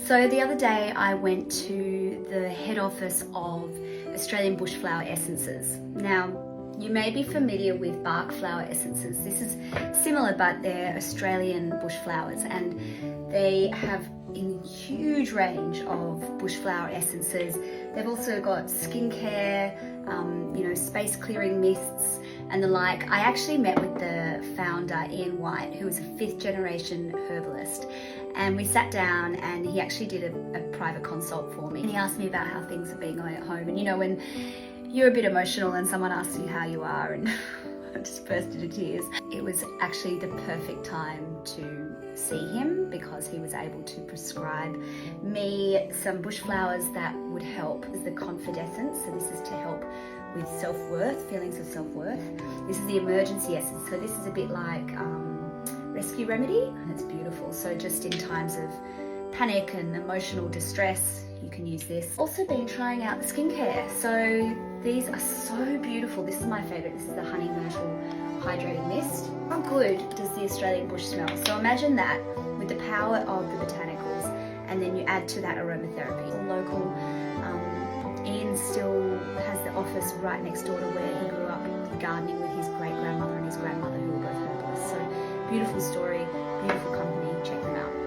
So the other day I went to the head office of Australian BushFlower Essences. Now, you may be familiar with bark flower essences. This is similar, but they're Australian bush flowers, and they have a huge range of bush flower essences. They've also got skincare, space clearing mists and the like. I actually met with the founder, Ian White, who is a 5th generation herbalist, and we sat down and he actually did a private consult for me. And he asked me about how things have been going at home, and when you're a bit emotional and someone asks you how you are, and I just burst into tears. It was actually the perfect time to see him because he was able to prescribe me some bush flowers that would help with the confidescence. So this is to help with self-worth, feelings of self-worth. This is the emergency essence. So this is a bit like rescue remedy, and it's beautiful. So just in times of panic and emotional distress, you can use this. Also been trying out the skincare. So these are so beautiful. This is my favorite. This is the Honey Myrtle Hydrating Mist. How good does the Australian bush smell? So imagine that with the power of the botanicals, and then you add to that aromatherapy. Local, Ian still has the office right next door to where he grew up gardening with his great grandmother and his grandmother, who were both herbalists. So beautiful story, beautiful company. Check them out.